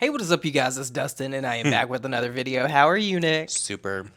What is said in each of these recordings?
Hey, what is up, you guys? It's Dustin, and I am back with another video. How are you, Nick? Superb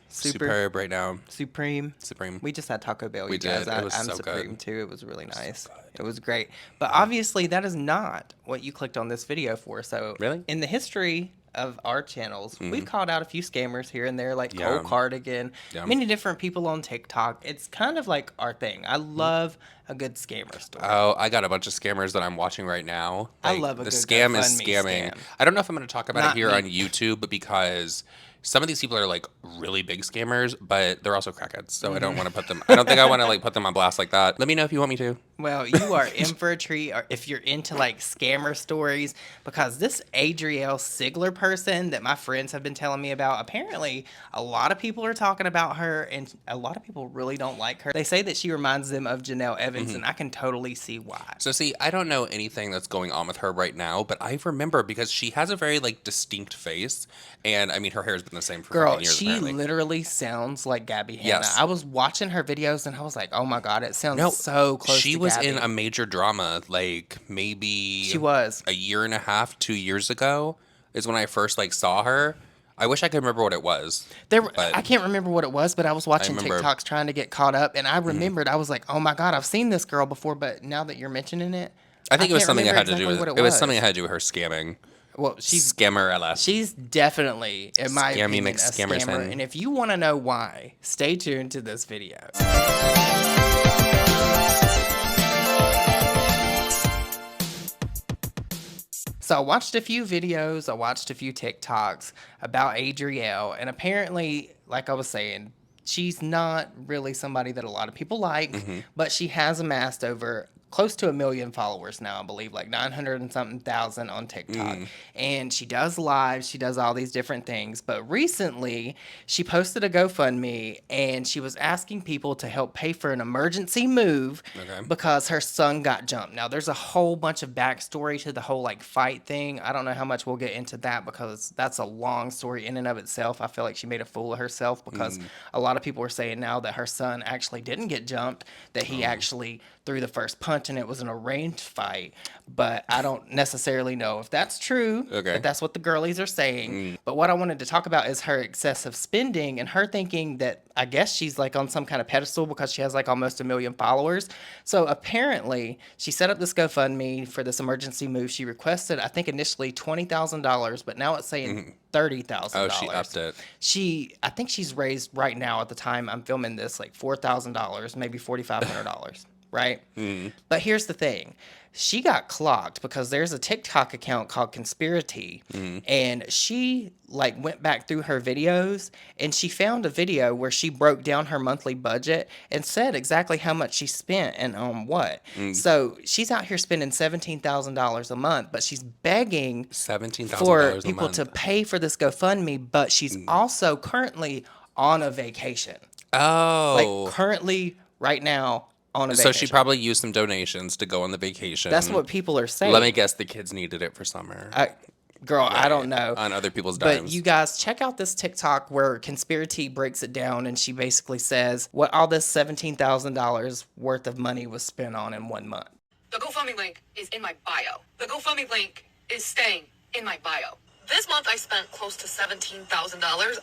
right now. Supreme. We just had Taco Bell, We you guys. did. It was I'm so Supreme, good. too. It was really nice. It was great. But obviously, that is not what you clicked on this video for. So, Really? in the history of our channels, we've called out a few scammers here and there, like Yeah. Cole Cardigan, Yeah. many different people on TikTok. It's kind of like our thing. I love a good scammer story. Oh, I got a bunch of scammers that I'm watching right now. I love a the good scam is GoFundMe scamming. scam. I don't know if I'm going to talk about Not it here me. on YouTube because some of these people are like really big scammers, but they're also crackheads. So I don't want to put them. I don't think I want to like put them on blast like that. Let me know if you want me to. Well, you are in for a treat or if you're into like scammer stories, because this Adrielle Sigler person that my friends have been telling me about, apparently a lot of people are talking about her and a lot of people really don't like her. They say that she reminds them of Janelle Evans, and I can totally see why. So see, I don't know anything that's going on with her right now, but I remember because she has a very like distinct face, and I mean her hair has been the same for Girl, fucking years. she Apparently. literally sounds like Gabby Hanna. Yes. I was watching her videos and I was like, oh my God, it sounds so close She to was Gabby. in a major drama like maybe She was. a year and a half, 2 years ago is when I first like saw her. I wish I could remember what it was. I can't remember what it was, but I was watching remember- TikToks trying to get caught up, and I remembered, I was like, oh my God, I've seen this girl before, but now that you're mentioning it, I think it was can't something I remember had to do exactly with what it was something I had to do with her scamming. Well, she's Scammer LS. she's definitely, in my Scammy opinion, a McScammerson. scammer, and if you want to know why, stay tuned to this video. So I watched a few videos, I watched a few TikToks about Adrielle, and apparently, like I was saying, she's not really somebody that a lot of people like, but she has amassed over close to 1 million followers now, I believe, like 900 and something thousand on TikTok. And she does lives, she does all these different things. But recently, she posted a GoFundMe and she was asking people to help pay for an emergency move because her son got jumped. Now, there's a whole bunch of backstory to the whole like fight thing. I don't know how much we'll get into that because that's a long story in and of itself. I feel like she made a fool of herself because a lot of people are saying now that her son actually didn't get jumped, that he actually threw the first punch and it was an arranged fight. But I don't necessarily know if that's true. Okay. But that's what the girlies are saying. But what I wanted to talk about is her excessive spending and her thinking that I guess she's like on some kind of pedestal because she has like almost 1 million followers. So apparently she set up this GoFundMe for this emergency move. She requested, I think initially $20,000, but now it's saying $30,000. Oh, she upped it. I think she's raised right now at the time I'm filming this like $4,000, maybe $4,500. Right? But here's the thing. She got clocked because there's a TikTok account called Conspiracy, and she like went back through her videos and she found a video where she broke down her monthly budget and said exactly how much she spent and on what. So she's out here spending $17,000 a month, but she's begging $17,000 for a people month. to pay for this GoFundMe, but she's also currently on a vacation. Oh. Like currently right now on a So vacation. she probably used some donations to go on the vacation. That's what people are saying. Let me guess, the kids needed it for summer. Girl, I don't know. On other people's dimes. But you guys, check out this TikTok where Conspiracy breaks it down and she basically says what all this $17,000 worth of money was spent on in 1 month. The GoFundMe link is in my bio. The GoFundMe link is staying in my bio. This month I spent close to $17,000.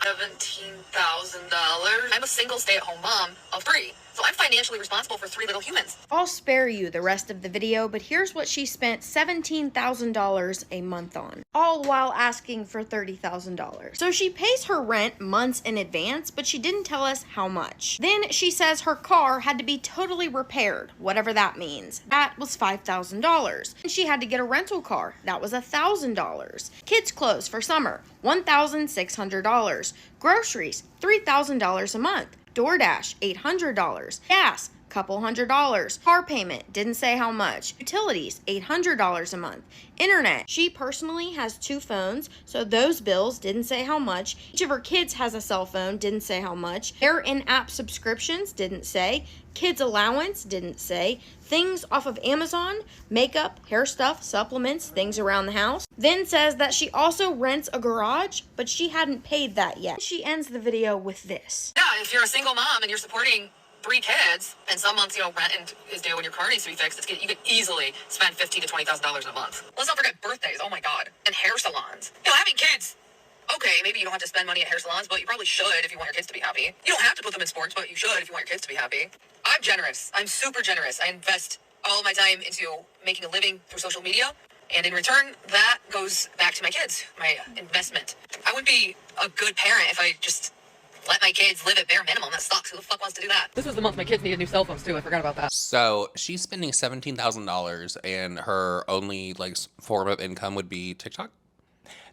I'm a single stay-at-home mom of 3, so I'm financially responsible for 3 little humans. I'll spare you the rest of the video, but here's what she spent $17,000 a month on, all while asking for $30,000. So she pays her rent months in advance, but she didn't tell us how much. Then she says her car had to be totally repaired, whatever that means. That was $5,000. And she had to get a rental car. That was $1,000. Kids' clothes for summer, $1,600. Groceries, $3,000 a month. DoorDash, $800. Gas, couple $100. Car payment, didn't say how much. Utilities, $800 a month. Internet, she personally has 2 phones, so those bills didn't say how much. Each of her kids has a cell phone, didn't say how much. Their in-app subscriptions, didn't say. Kids allowance, didn't say. Things off of Amazon, makeup, hair stuff, supplements, things around the house. Then says that she also rents a garage, but she hadn't paid that yet. She ends the video with this. Yeah, if you're a single mom and you're supporting 3 kids, and some months, rent is due when your car needs to be fixed, you could easily spend $15,000 to $20,000 in a month. Let's not forget birthdays. Oh my God. And hair salons. Having kids. Okay, maybe you don't have to spend money at hair salons, but you probably should if you want your kids to be happy. You don't have to put them in sports, but you should if you want your kids to be happy. I'm generous. I'm super generous. I invest all of my time into making a living through social media. And in return, that goes back to my kids, my investment. I would be a good parent if I just let my kids live at bare minimum. That sucks. Who the fuck wants to do that? This was the month my kids needed new cell phones, too. I forgot about that. So she's spending $17,000 and her only form of income would be TikTok?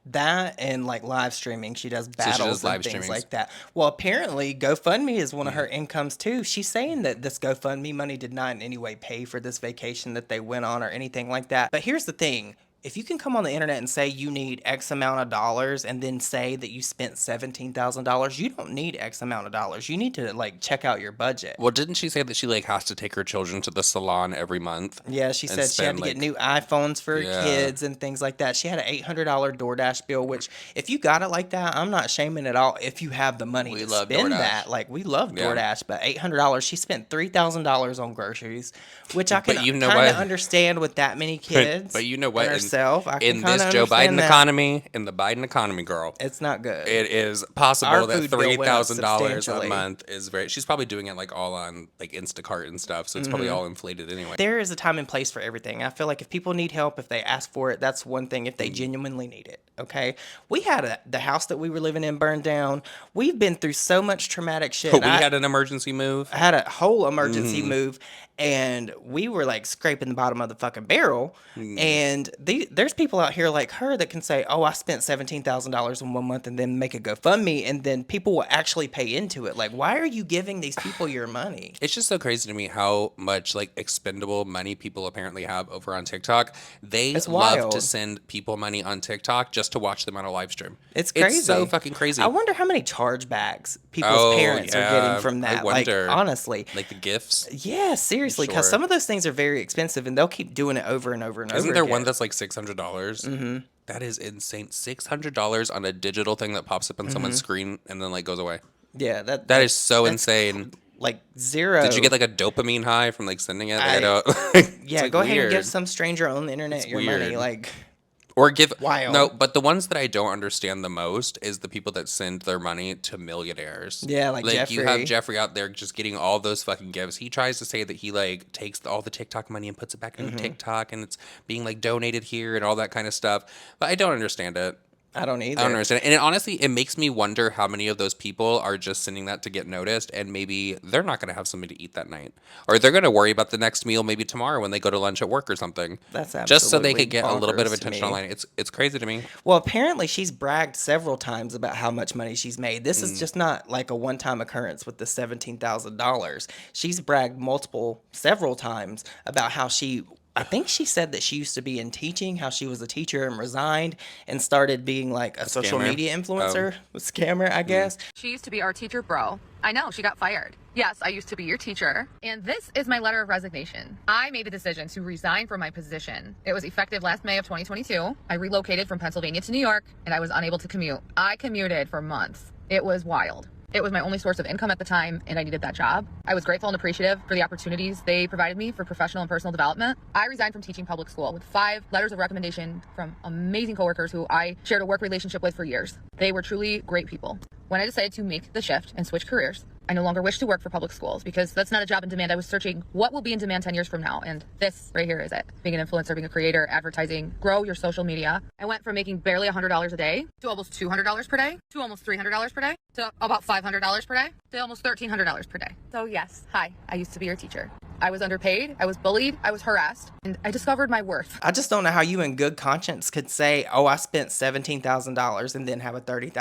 That and live streaming. She does battles and things streamings. like that. Well, apparently GoFundMe is one of her incomes too. She's saying that this GoFundMe money did not in any way pay for this vacation that they went on or anything like that. But here's the thing. If you can come on the internet and say you need X amount of dollars and then say that you spent $17,000, you don't need X amount of dollars. You need to check out your budget. Well, didn't she say that she has to take her children to the salon every month? Yeah, she said she had to get new iPhones for her kids and things like that. She had an $800 DoorDash bill, which if you got it like that, I'm not shaming at all if you have the money to spend that. We love DoorDash, but $800, she spent $3,000 on groceries, which I can kind of understand with that many kids. But you know what? In this Joe Biden economy, in the Biden economy, girl, it's not good. It is possible that $3,000 a month is very. She's probably doing it all on Instacart and stuff, so it's probably all inflated anyway. There is a time and place for everything. I feel like if people need help, if they ask for it, that's one thing. If they genuinely need it, okay. We had the house that we were living in burned down. We've been through so much traumatic shit. We had an emergency move. I had a whole emergency move. And we were scraping the bottom of the fucking barrel. And there's people out here like her that can say, oh, I spent $17,000 in 1 month and then make a GoFundMe. And then people will actually pay into it. Why are you giving these people your money? It's just so crazy to me how much expendable money people apparently have over on TikTok. They love to send people money on TikTok just to watch them on a live stream. It's crazy. It's so fucking crazy. I wonder how many chargebacks people's parents are getting from that. I wonder. Honestly. The gifts? Yeah, seriously. Because some of those things are very expensive, and they'll keep doing it over and over and over again. Isn't there one that's $600? Mm-hmm. That is insane. $600 on a digital thing that pops up on someone's screen and then goes away. Yeah, that is so insane. Zero. Did you get a dopamine high from sending it? Yeah, go ahead and give some stranger on the internet your money. Or give wild. No, but the ones that I don't understand the most is the people that send their money to millionaires. Yeah, Jeffrey. You have Jeffrey out there just getting all those fucking gifts. He tries to say that he takes all the TikTok money and puts it back into TikTok and it's being donated here and all that kind of stuff. But I don't understand it. I don't either. I don't understand. And honestly, it makes me wonder how many of those people are just sending that to get noticed, and maybe they're not going to have something to eat that night. Or they're going to worry about the next meal maybe tomorrow when they go to lunch at work or something. That's absolutely just so they could get a little bit of attention online. It's crazy to me. Well, apparently she's bragged several times about how much money she's made. This is just not a one-time occurrence with the $17,000. She's bragged several times about how I think she said that she used to be in teaching, how she was a teacher and resigned and started being a social media influencer, a scammer, I guess. She used to be our teacher, bro. I know, she got fired. Yes, I used to be your teacher. And this is my letter of resignation. I made the decision to resign from my position. It was effective last May of 2022. I relocated from Pennsylvania to New York, and I was unable to commute. I commuted for months. It was wild. It was my only source of income at the time, and I needed that job. I was grateful and appreciative for the opportunities they provided me for professional and personal development. I resigned from teaching public school with 5 letters of recommendation from amazing coworkers who I shared a work relationship with for years. They were truly great people. When I decided to make the shift and switch careers, I no longer wish to work for public schools because that's not a job in demand. I was searching what will be in demand 10 years from now, and this right here is it. Being an influencer, being a creator, advertising, grow your social media. I went from making barely $100 a day to almost $200 per day, to almost $300 per day, to about $500 per day, to almost $1,300 per day. So yes, hi, I used to be your teacher. I was underpaid, I was bullied, I was harassed, and I discovered my worth. I just don't know how you in good conscience could say, oh, I spent $17,000 and then have a $30,000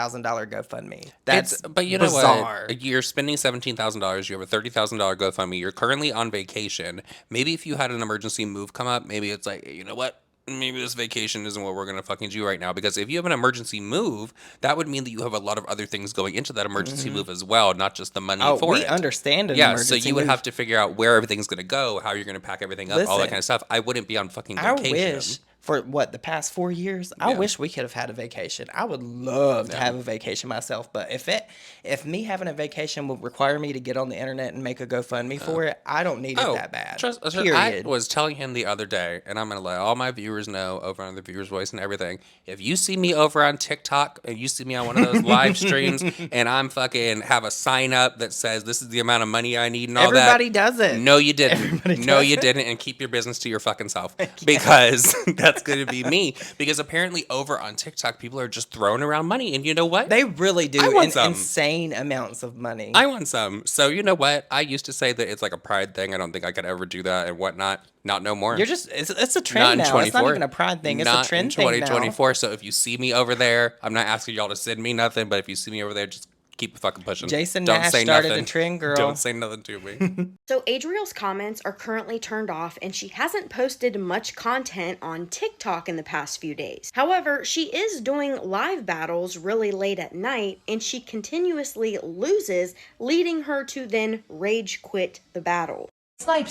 GoFundMe. That's but you bizarre. Know what? You're spending $17,000, you have a $30,000 GoFundMe, you're currently on vacation. Maybe if you had an emergency move come up, maybe it's you know what? Maybe this vacation isn't what we're going to fucking do right now. Because if you have an emergency move, that would mean that you have a lot of other things going into that emergency move as well, not just the money for it. We understand an emergency move. So you would have to figure out where everything's going to go, how you're going to pack everything up, all that kind of stuff. I wouldn't be on fucking vacation. I wish for what, the past 4 years. I Yeah. wish we could have had a vacation. I would love to have a vacation myself, but if me having a vacation would require me to get on the internet and make a GoFundMe for it, I don't need it that bad. I was telling him the other day, and I'm gonna let all my viewers know over on the Viewer's Voice and everything. If you see me over on TikTok and you see me on one of those live streams, and I'm fucking have a sign up that says this is the amount of money I need and all Everybody does it. No, you didn't. No, you didn't. And keep your business to your fucking self, because that's going to be me. Because apparently over on TikTok, people are just throwing around money. And you know what? They really do. I want some. Insane amounts of money. I want some. So you know what? I used to say that it's like a pride thing. I don't think I could ever do that and whatnot. Not no more. You're just, it's a trend now. It's not even a pride thing. It's a trend thing now. Not in 2024. So if you see me over there, I'm not asking y'all to send me nothing, but if you see me over there, just keep fucking pushing. Jason Don't Nash say started nothing. the trend, girl. Don't say nothing to me. So Adrielle's comments are currently turned off, and she hasn't posted much content on TikTok in the past few days. However, she is doing live battles really late at night, and she continuously loses, leading her to then rage quit the battle. Snipe.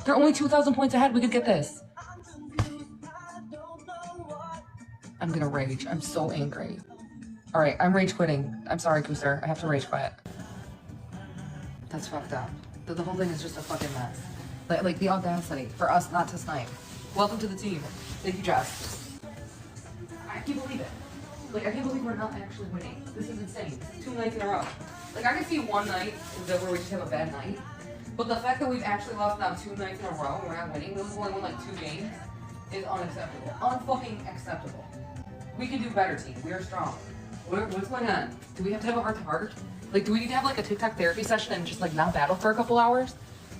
They're only 2,000 points ahead. We could get this. I'm gonna rage. I'm so angry. All right, I'm rage quitting. I'm sorry, Gooster. I have to rage quit. That's fucked up. The whole thing is just a fucking mess. Like the audacity for us not to snipe. Welcome to the team. Thank you, Jess. I can't believe it. Like, I can't believe we're not actually winning. This is insane. 2 nights in a row. Like, I can see one night where we just have a bad night. But the fact that we've actually lost now 2 nights in a row and we're not winning, we've only won like 2 games, is unacceptable. Unfucking acceptable. We can do better, team. We are strong. What's going on? Do we have to have a heart-to-heart? Like, do we need to have like a TikTok therapy session and just like not battle for a couple hours?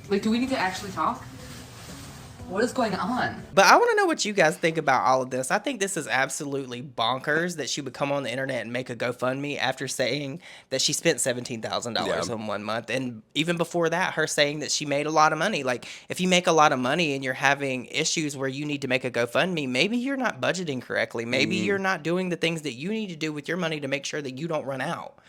Like, do we need to actually talk? What is going on? But I want to know what you guys think about all of this. I think this is absolutely bonkers that she would come on the internet and make a GoFundMe after saying that she spent $17,000 in 1 month. And even before that, her saying that she made a lot of money. Like, if you make a lot of money and you're having issues where you need to make a GoFundMe, maybe you're not budgeting correctly. Maybe you're not doing the things that you need to do with your money to make sure that you don't run out.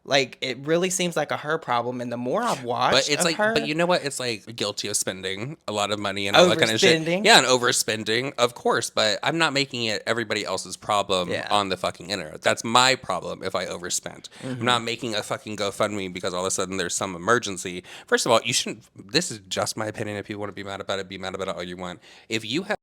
Like, it really seems like a her problem, and the more I've watched, but it's like, her, but you know what? It's like guilty of spending a lot of money and all that kind of shit. Overspending. Yeah, and overspending, of course. But I'm not making it everybody else's problem on the fucking internet. That's my problem if I overspent. I'm not making a fucking GoFundMe because all of a sudden there's some emergency. First of all, you shouldn't. This is just my opinion. If you want to be mad about it all you want. If you have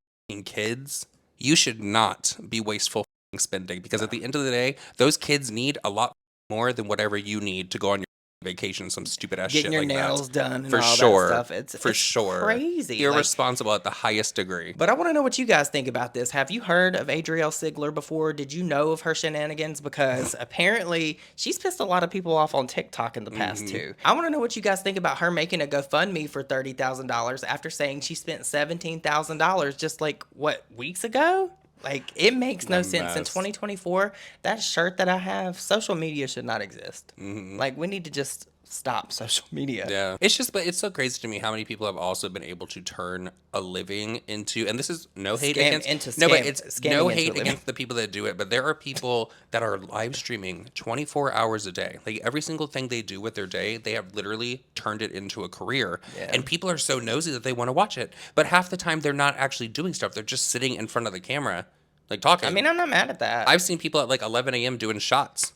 kids, you should not be wasteful spending, because at the end of the day, those kids need a lot more than whatever you need to go on your vacation, some stupid ass shit like that. Getting your nails done and for all sure. that stuff. It's sure. Crazy. Irresponsible at the highest degree. But I want to know what you guys think about this. Have you heard of Adrielle Sigler before? Did you know of her shenanigans? Because apparently she's pissed a lot of people off on TikTok in the past too. I want to know what you guys think about her making a GoFundMe for $30,000 after saying she spent $17,000 just like, what, weeks ago? Like, it makes no sense. In 2024, that shirt that I have, social media should not exist. Like, we need to just stop social media. Yeah. It's just, but it's so crazy to me how many people have also been able to turn a living into, and this is no hate against, no, but it's no hate against the people that do it, but there are people that are live streaming 24 hours a day. Like, every single thing they do with their day, they have literally turned it into a career. Yeah. And people are so nosy that they want to watch it. But half the time, they're not actually doing stuff. They're just sitting in front of the camera, like, talking. I mean, I'm not mad at that. I've seen people at like 11 a.m. doing shots,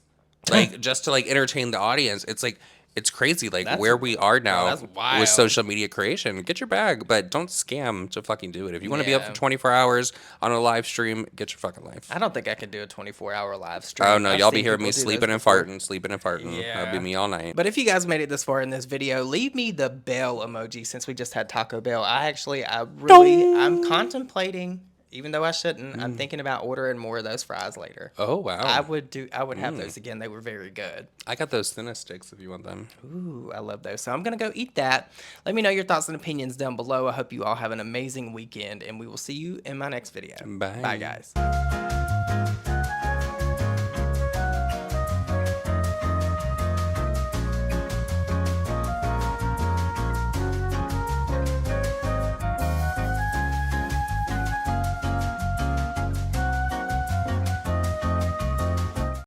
like, just to like entertain the audience. It's like, it's crazy, like where we are now with social media creation. Get your bag, but don't scam to fucking do it. If you want to be up for 24 hours on a live stream, get your fucking life. I don't think I could do a 24-hour live stream. Oh, no, y'all be hearing me sleeping and farting. Yeah. That'll be me all night. But if you guys made it this far in this video, leave me the bell emoji since we just had Taco Bell. I'm contemplating... Even though I shouldn't, I'm thinking about ordering more of those fries later. Oh, wow. I would have those again. They were very good. I got those thinner sticks if you want them. Ooh, I love those. So I'm going to go eat that. Let me know your thoughts and opinions down below. I hope you all have an amazing weekend, and we will see you in my next video. Bye. Bye, guys.